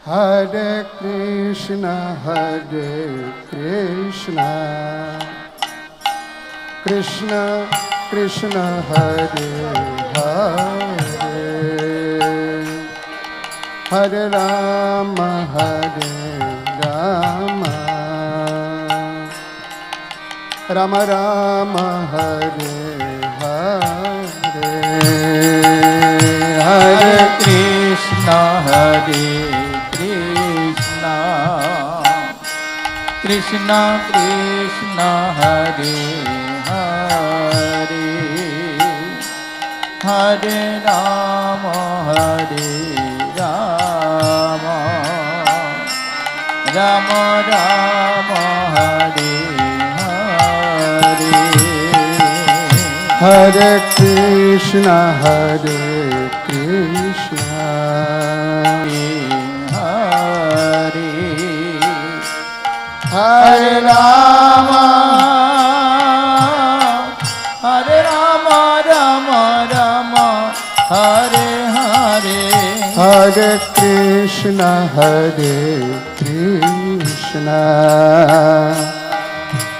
Hare Krishna, Krishna Krishna Hare Hare, Hare Rama Rama Rama Hare Hare, Hare Krishna Krishna Krishna Hare Hare, Hare Rama Rama Rama Hare Hare. Hare Krishna Hare Rama Rama Rama Hare Hare. Hare Krishna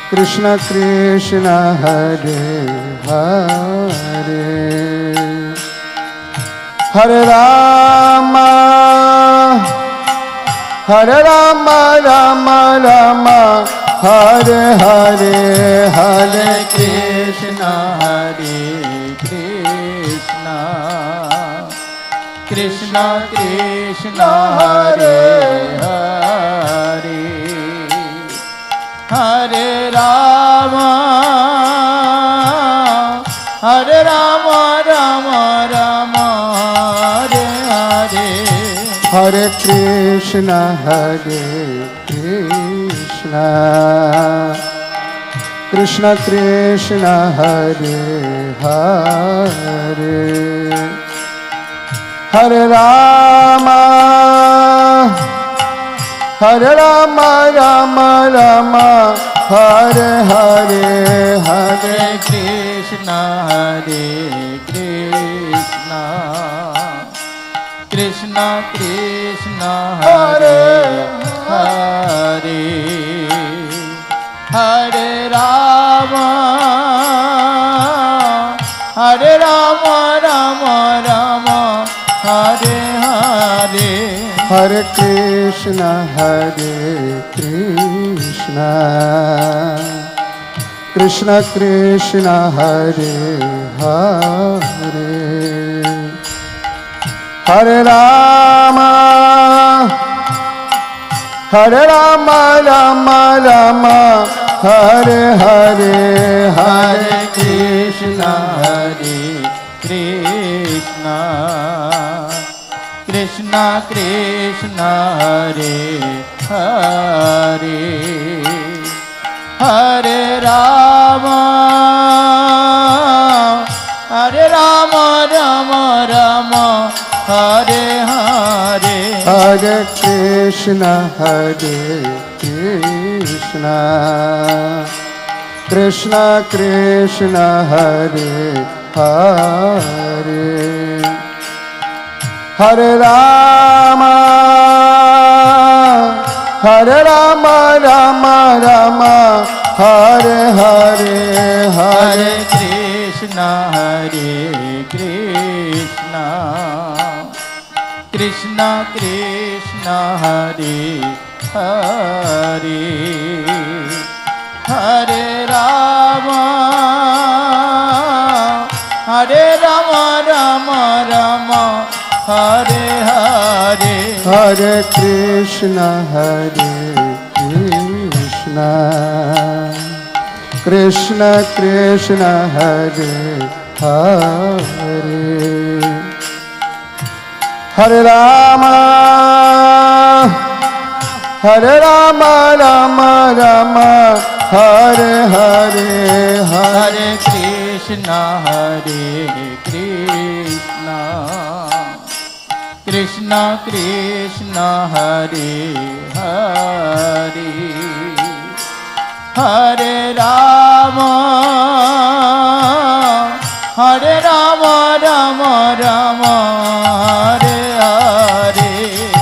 Krishna Krishna Hare Hare, Hare Rama Rama Rama Hare Hare, Hare Krishna Krishna Krishna Hare Hare, Hare Rama Rama Rama Hare Hare. Hare Krishna Krishna Krishna Hare Hare, Hare Rama Rama Rama Hare Hare, Hare Krishna Krishna Krishna Hare Hare, Hare Rama Rama Rama Hare Hare. Hare Krishna Krishna Krishna Hare Hare, Hare Rama Rama Rama Hare Hare, Hare Krishna Krishna Krishna Hare Hare, Hare Rama Rama Rama Hare Hare. Hare Krishna Krishna Krishna Hare Hare, Hare Rama Rama Rama Hare Hare, Hare Krishna Krishna Krishna Hare Hare, Hare Rama Rama Rama Hare Hare. Hare Krishna Krishna Krishna Hare Hare, Hare Rama Rama Rama Hare Hare, Hare Krishna Krishna Krishna Hare Hare, Hare Rama Rama Rama Hare Hare.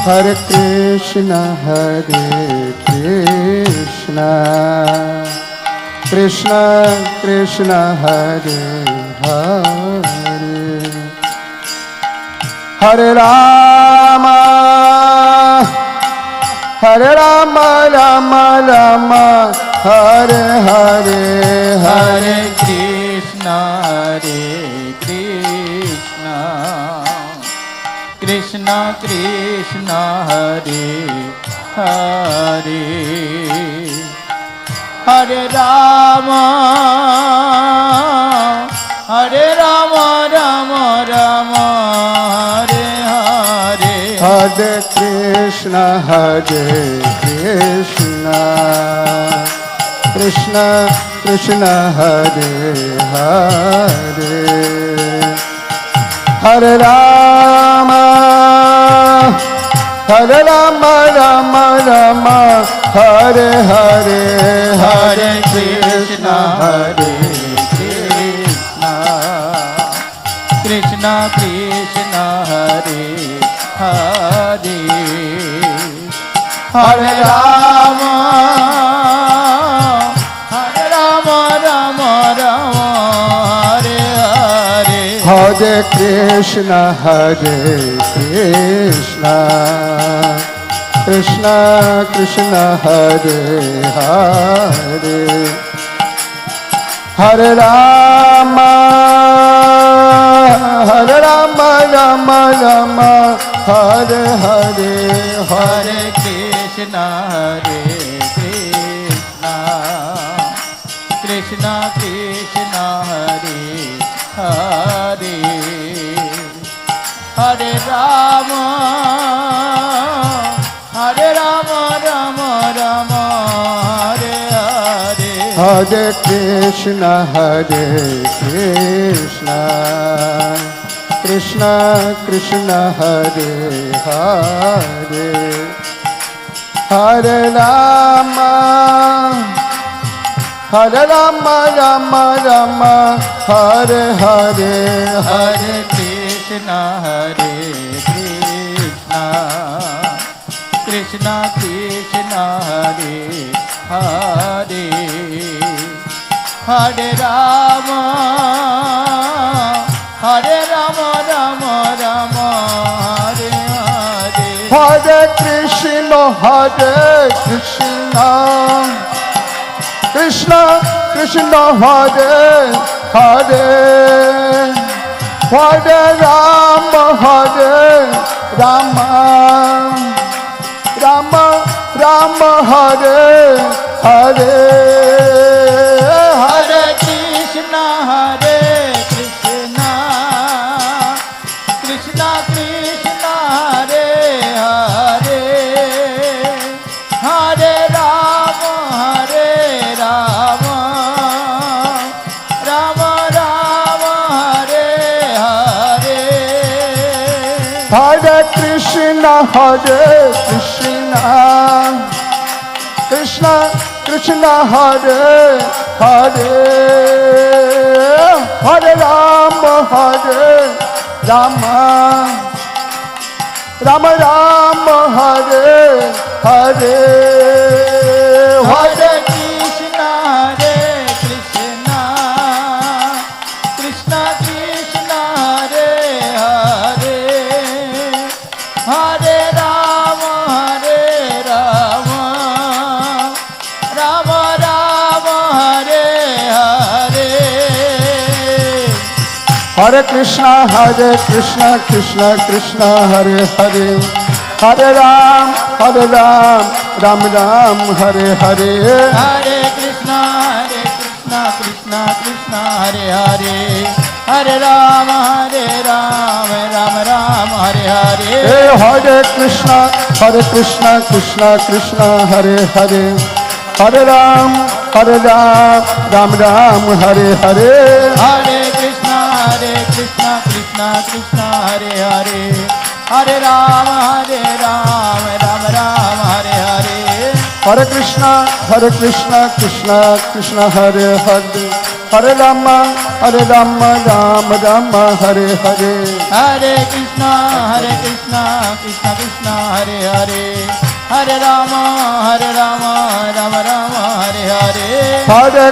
Hare Krishna Krishna Hare Krishna Krishna Krishna Hare Hare Hare Rama Hare Rama Rama Rama Hare Hare Hare Krishna Hare Krishna Krishna Krishna Hare Hare Hare Rama Hare Rama Rama Rama Hare Hare Hare Krishna Krishna Krishna Hare Hare Hare Rama Hare Rama Rama Rama Hare Hare Hare Krishna Hare Krishna Krishna Krishna Hare Hare Hare Rama Hare Rama Rama Rama Hare Hare Hare Krishna Krishna Krishna Hare Hare Hare Rama Hare Rama Rama Rama Hare Hare Hare Krishna Hare Krishna Krishna Krishna Hare Hare Hare Rama Hare Rama Rama Rama Hare Hare Hare Krishna Krishna Krishna Hare Hare Hare Rama Hare Rama Rama Rama Hare Hare Hare Krishna Hare Krishna Krishna Krishna Hare Hare Hare Rama Hare Rama Rama Rama Hare Hare Hare Krishna Krishna Krishna Hare Hare Hare Rama Rama Rama Rama Hare Hare Hare Krishna Hare Krishna Krishna Krishna Hare Hare Hare Rama Rama Rama Hare Hare Hare Krishna Krishna Krishna Hare Hare Hare Rama Rama Rama Rama Hare Hare Hare Krishna Hare Krishna Krishna Krishna Hare Hare Hare Rama Rama Rama Hare Hare Hare Krishna Krishna Krishna Hare Hare Hare Ram Ram Ram Hare Hare Hare Krishna Krishna Krishna Hare Hare Hare Rama Rama Rama Hare Hare Hare Krishna Krishna Krishna Hare Hare Hare Ram Ram Ram Hare Hare Hare Krishna Krishna Krishna Hare Hare Hare Rama Rama Rama Hare Hare Hare Krishna Krishna Krishna Hare Hare Hare Rama Hare Rama Rama Rama Hare Hare Hare Krishna Krishna Krishna Hare Hare Hare Rama Rama Rama Hare Hare Hare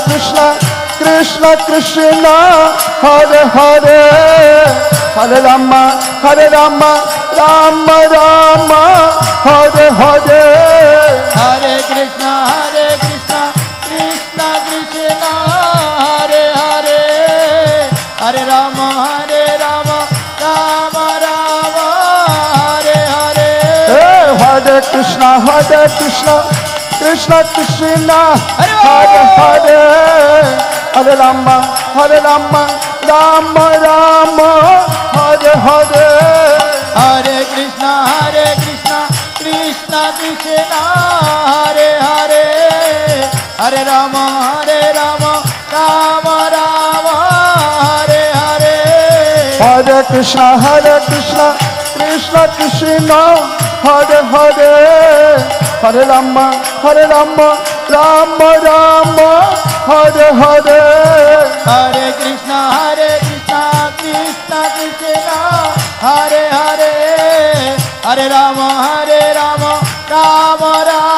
Krishna Krishna Krishna Hare Hare Hare Rama Rama Rama Hare Hare Hare Krishna Krishna Krishna Hare Hare Hare Rama Rama Rama Hare Hare Hare Krishna Krishna Krishna Hare Hare Hare Rama Rama Rama Hare Hare Hare Krishna Krishna Krishna Hare Hare Hare Rama Rama Rama Hare Hare Hare Krishna Krishna Krishna Hare Hare Hare Rama Rama Rama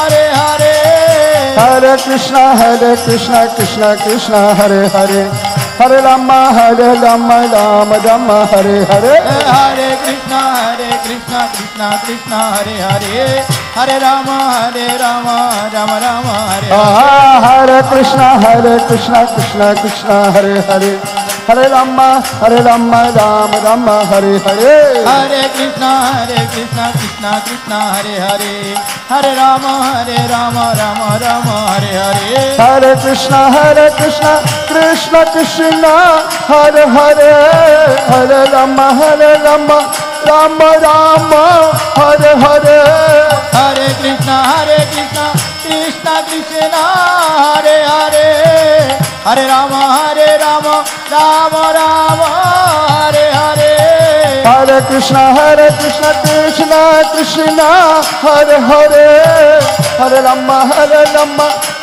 Hare Hare Hare Krishna Krishna Krishna Hare Hare Hare Rama Rama Rama Hare Hare Hare Krishna Krishna Krishna Hare Hare Hare Rama Rama Rama Hare Hare Hare Krishna Krishna Krishna Hare Hare Hare Rama Rama Rama Hare Hare Hare Krishna Krishna Krishna Hare Hare Hare Rama Rama Rama Hare Hare Hare Krishna Krishna Krishna Hare Hare Hare Rama Rama Rama Hare Hare Hare Krishna Krishna Krishna Hare Hare Hare Rama Rama Rama Hare Hare Hare Krishna Krishna Krishna Hare Hare Hare Rama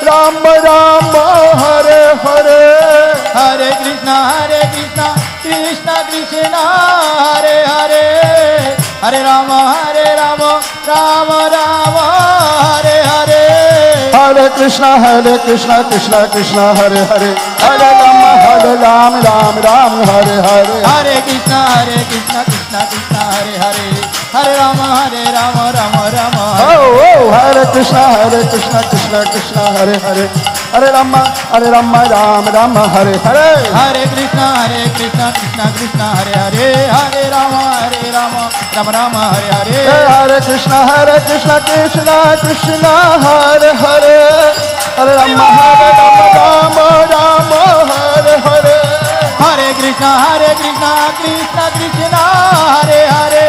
Rama Rama Hare Hare Hare Krishna Krishna Krishna Hare Hare Hare Rama Rama Rama Hare Hare Hare Krishna Krishna Krishna Hare Hare Hare Rama Rama Rama Hare Hare Hare Krishna Krishna Krishna Hare Hare Hare Rama Rama Hare Hare Hare Krishna Krishna Krishna Hare Hare Hare Rama Rama Oh Hare Krishna Krishna Hare Hare Hare Rama Rama Hare Hare Hare Krishna Krishna Hare Hare Hare Rama Rama Hare Hare Hare Krishna Krishna Krishna Hare Hare Hare Rama Rama Hare Hare Hare Krishna Krishna Krishna Hare Hare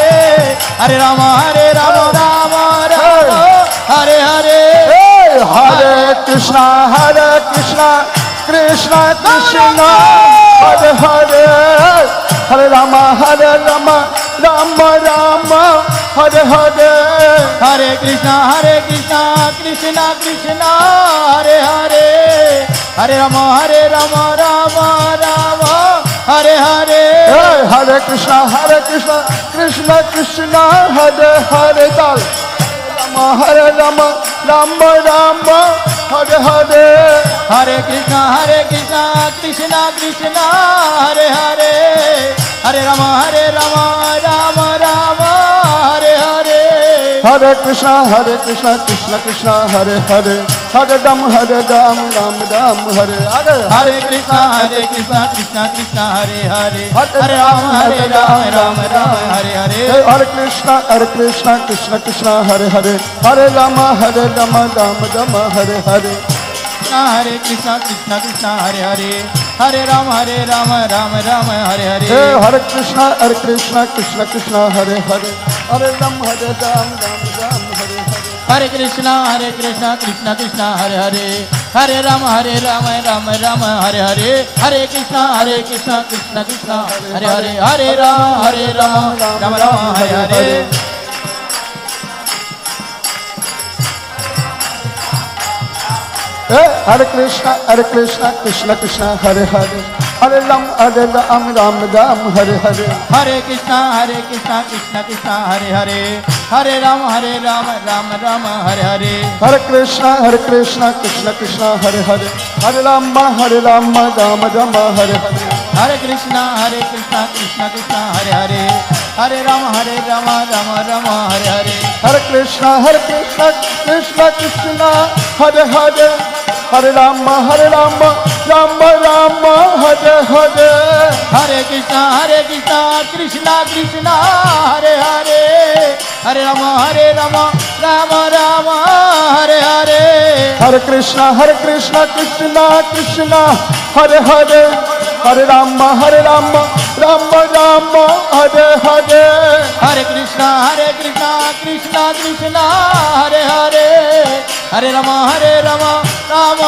Hare Rama Rama Hare Hare Hare Krishna Krishna Krishna Hare Hare Hare Rama Rama Hare Hare Hare Krishna Krishna Krishna Hare Hare Hare Rama Rama Hare Hare Hare Krishna Krishna Krishna Hare Hare Dal Rama Rama Hare Hare Hare Krishna Krishna Hare Hare Hare Rama Rama Hare Hare Hare Krishna Krishna Hare Hare Hare Ram Hare Hare Hare Krishna Krishna Hare Hare Hare Rama Rama Hare Hare Hare Krishna Krishna Hare Hare Hare Rama Rama Hare Hare Hare Krishna Krishna Hare Hare Hare Rama Rama Hare Hare Hare Krishna Krishna Hare Hare Hare Ram Hare Rama Hare Hare Hare Krishna Krishna Hare Hare Hare Rama Rama Hare Hare Hare Krishna Krishna Hare Hare Hare Rama Rama Hare Hare Hey! Hare Krishna Krishna Krishna Hare Hare Hare Ram Ram Hare Hare Hare Krishna Krishna Krishna Hare Hare Hare Ram Ram Hare Hare Hare Krishna Krishna Krishna Hare Hare Hare Ram Ram Hare Hare Hare Krishna Krishna Krishna Hare Hare Hare Ram Ram Hare Hare Hare Krishna Krishna Krishna Hare Hare Hare Ram Ram Hare Hare Hare Krishna Krishna Krishna Hare Hare Hare Ram Ram Hare Hare Hare Krishna Krishna Krishna Hare Hare Hare Ram Ram Hare Hare Hare Krishna Krishna Krishna Hare Hare Hare Ram Ram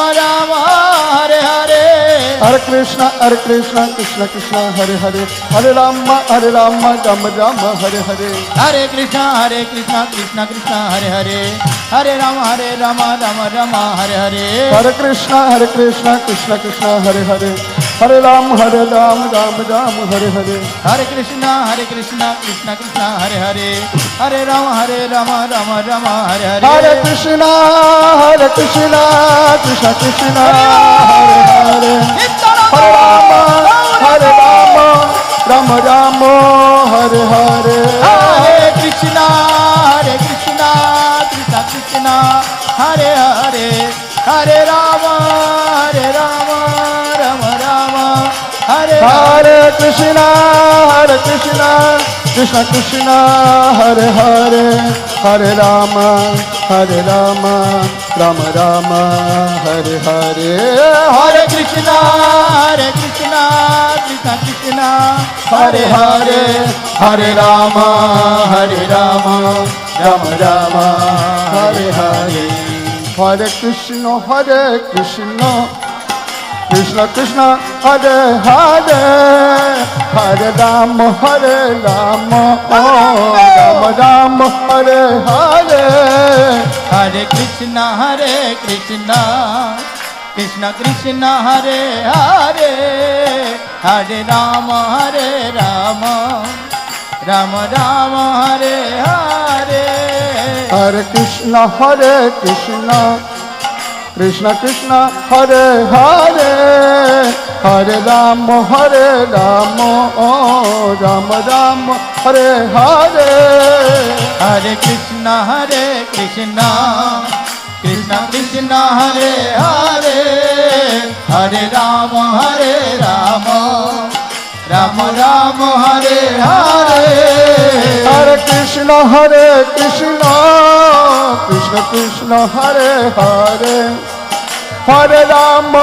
Hare Hare Hare Krishna Krishna Krishna Hare Hare Hare Ram Ram Hare Hare Hare Krishna Krishna Krishna Hare Hare Hare Ram Ram Hare Hare Hare Krishna Krishna Krishna Hare Hare Hare Ram Ram Hare Hare Hare Krishna Krishna Krishna Hare Hare Hare Ram Ram Hare Hare Hare Krishna Krishna Krishna Hare Hare Hare Ram Ram Hare Hare Hare Krishna Krishna Krishna Hare Hare Hare Ram Ram Hare Hare Krishna Krishna Krishna Hare Hare Hare Ram Ram Hare Hare Hare Krishna Krishna Krishna Hare Hare Hare Ram Ram Hare Hare Hare Krishna Krishna Krishna Hare Hare Hare Ram Ram Hare Hare Hare Krishna Krishna Krishna Hare Hare Hare Ram Ram Hare Hare Hare Krishna Krishna Krishna Hare Hare Hare Ram Ram Hare Hare Hare Krishna Krishna Krishna Hare Hare Hare Ram Ram Hare Hare Hare Krishna Krishna Krishna Hare Hare Hare Ram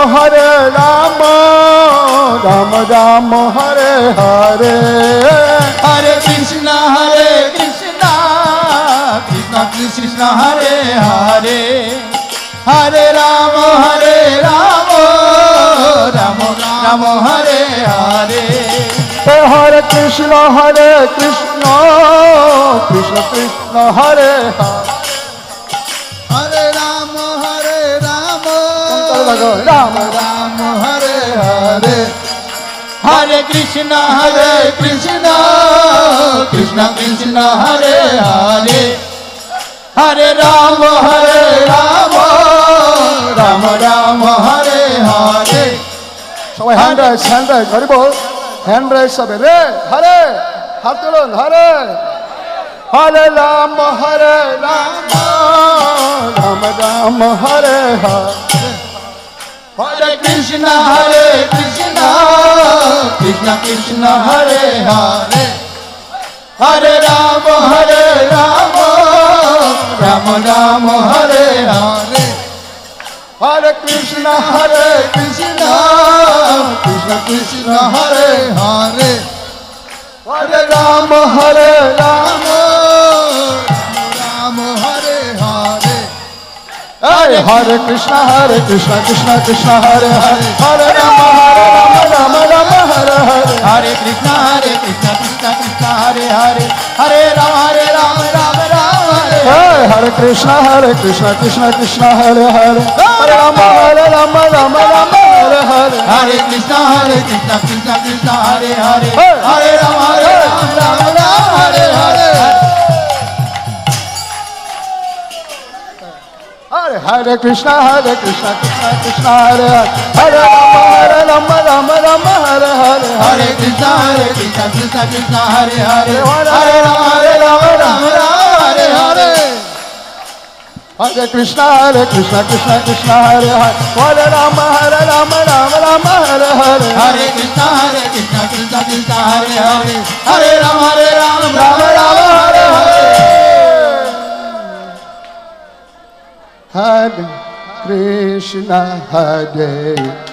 Ram Hare Hare Hare Krishna Krishna Krishna Hare Hare Hare Ram Ram Hare Hare Hare Krishna Krishna Hare Hare Hare Ram Ram Hare Hare Hare Krishna Krishna Hare Hare Hare Ram Ram Hare Hare সবাই hand rise Hari বল hand rise সবে রে হরে হাত তুলুন Hare Hare Ram Ram Hare Hare Hare Krishna Krishna Hare Hare Hare Ram Ram Hare Hare হরে Krishna Krishna Hare Hare হরে রাম হরে Ram Ram Hare Hare হরে Krishna Krishna Krishna Hare Hare Hare Ram Ram Hare Hare Hare Krishna Krishna Hare Hare Hare Ram Ram Hare Hare Hare Krishna Krishna Krishna Hare Hare Hare Rama Hare Rama Hare Hare Hare Krishna Krishna Krishna Hare Hare Hare Rama Rama Hare Hare Hare Krishna Krishna Krishna Hare Hare Hare Rama Hare Hare Hare Krishna Krishna Krishna Hare Hare Hare Rama Hare Hare Hare Krishna Krishna Krishna Hare Hare Hare Rama Hare Hare Hare Krishna Krishna Krishna Hare Hare Hare Rama Hare Hare Hare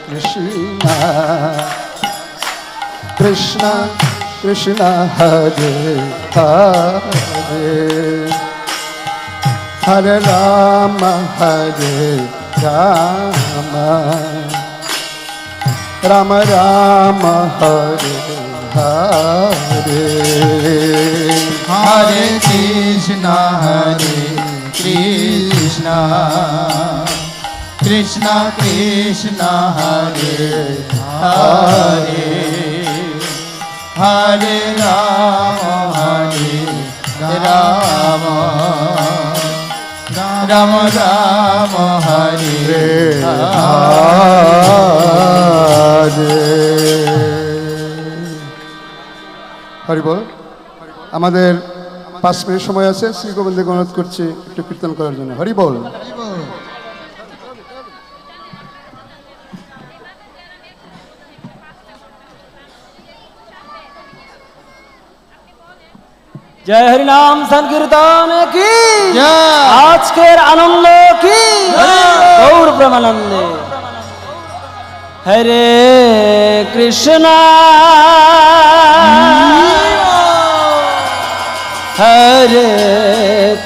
Krishna Krishna Krishna Hare Hare Hare Rama Rama Rama Hare Hare Hare Krishna Krishna Krishna Krishna Hare Hare Hare Rama Rama Rama Rama Hare Hari বল। আমাদের 5 minute সময় আছে, শ্রী গোবিন্দকে অনুরোধ করছি একটু কীর্তন করার জন্য। হরি বল। জয় হরি নাম সংকীর্তন কি আজকের আনন্দ কি গৌর প্রেমানন্দে। হরে কৃষ্ণ হরে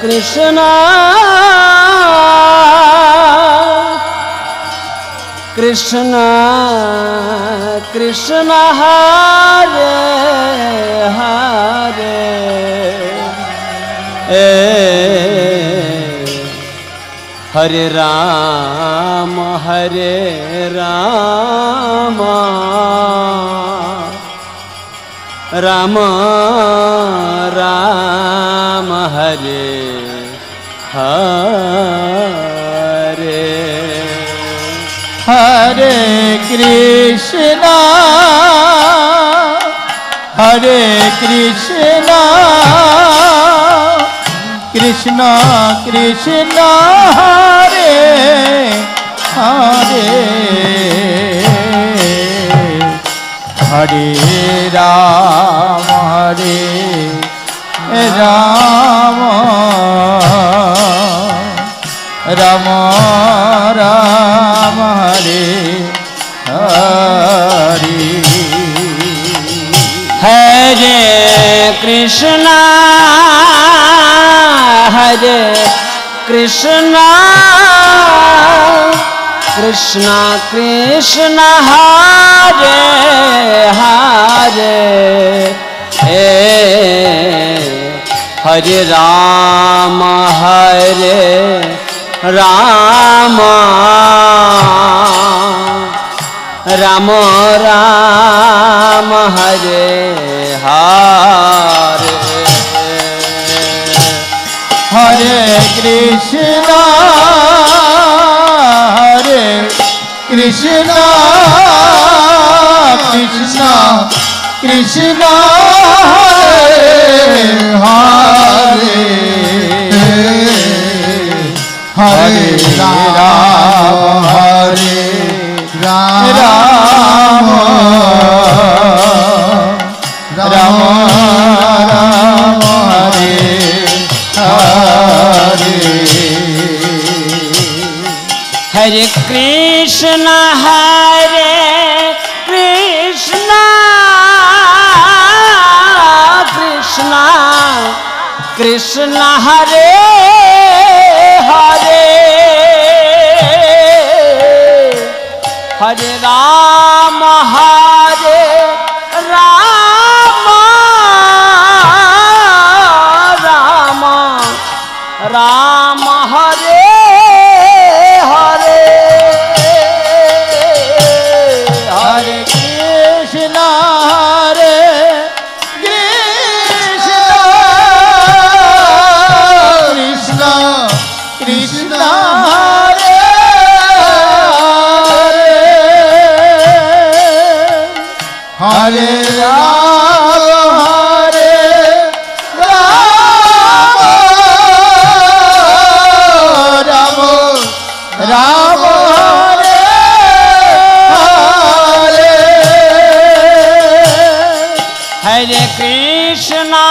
Krishna Krishna Krishna Hare Hare Hare Ram Ram Ram Hare Hare Hare Krishna Krishna Krishna Hare Hare Hare Rama Rama Rama Hare Hare Hare Krishna Krishna Krishna Hare Hare Hare Rama Rama Rama Hare Hare Hare Krishna Krishna Krishna Hare Hare Hare Rama Rama Hare Hare Hare Krishna Krishna Krishna Hare Hare Hare Rama Rama Ram Hare Hare Hare Krishna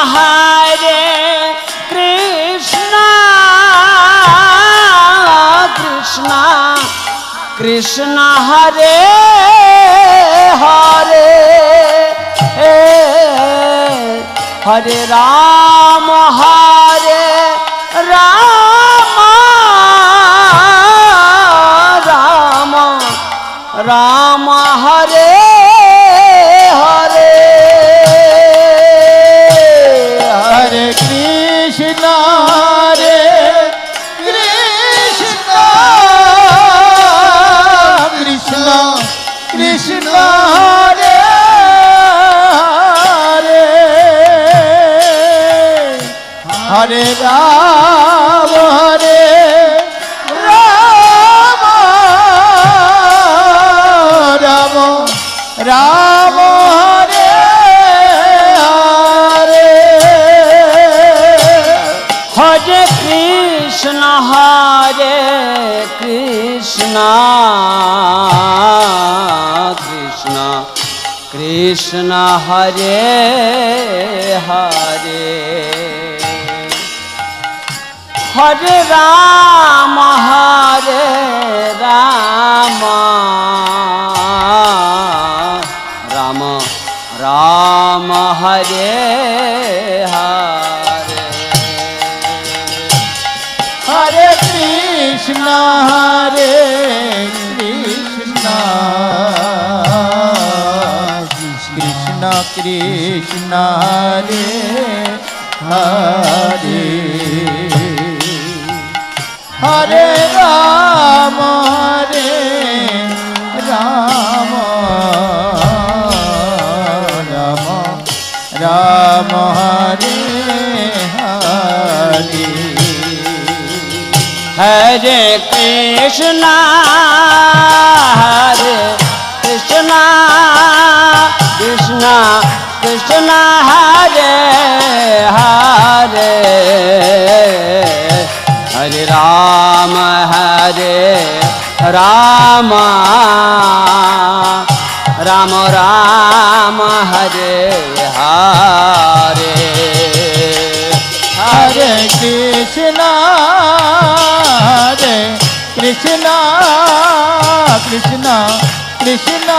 हरे कृष्णा कृष्णा कृष्णा हरे हरे हरे राम हरे राम राम राम हरे हरे हरे कृष्ण कृष्ण कृष्ण हरे हरे हरे राम राम राम हरे हरे हरे कृष्णा हरे कृष्णा कृष्णा कृष्णा हरे हरे हरे राम राम राम हरे हरे हरे कृष्ण कृष्ण कृष्ण हरे हरे हरे राम राम राम हरे हरे हरे कृष्णा हरे कृष्णा कृष्णा कृष्णा हरे हरे हरे राम राम राम हरे हरे हरे कृष्ण कृष्ण कृष्ण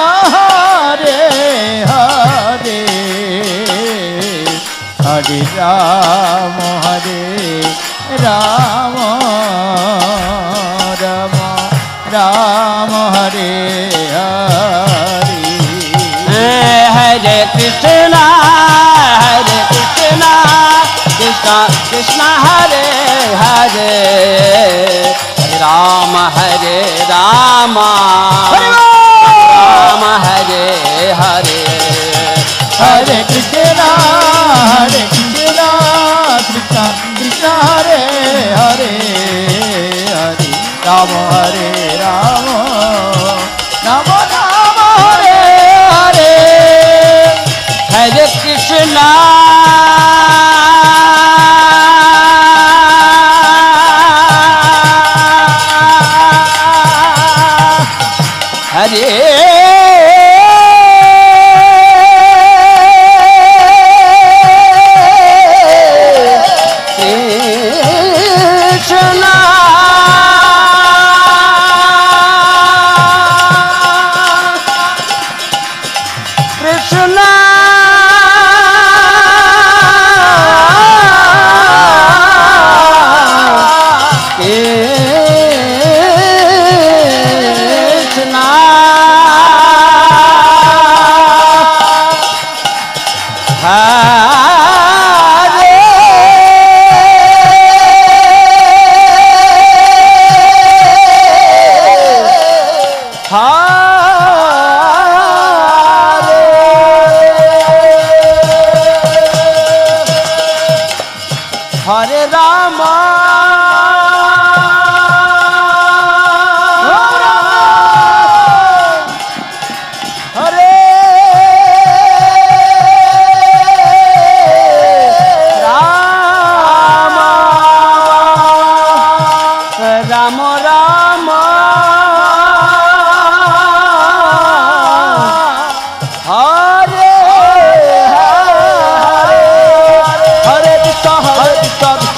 हरे हरे हरे राम राम राम राम हरे हरे हरे कृष्णा कृष्णा कृष्णा हरे हरे हरे राम राम राम हरे हरे हरे कृष्ण कृष्ण कृष्ण हरे हरे हरे राम राम हरे हरे हरे कृष्णा कृष्णा कृष्णा हरे हरे हरे राम राम राम हरे हरे हरे कृष्ण हरे कृष्ण कृष्ण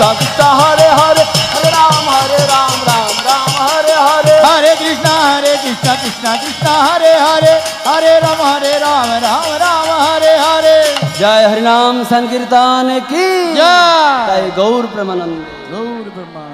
कृष्ण कृष्ण हरे हरे हरे राम राम राम हरे हरे हरे कृष्णा कृष्णा कृष्णा हरे हरे हरे राम राम राम हरे हरे जय हरिनाम संकीर्तन की जय जय गौर प्रेमानंद गौर ब्रह्मा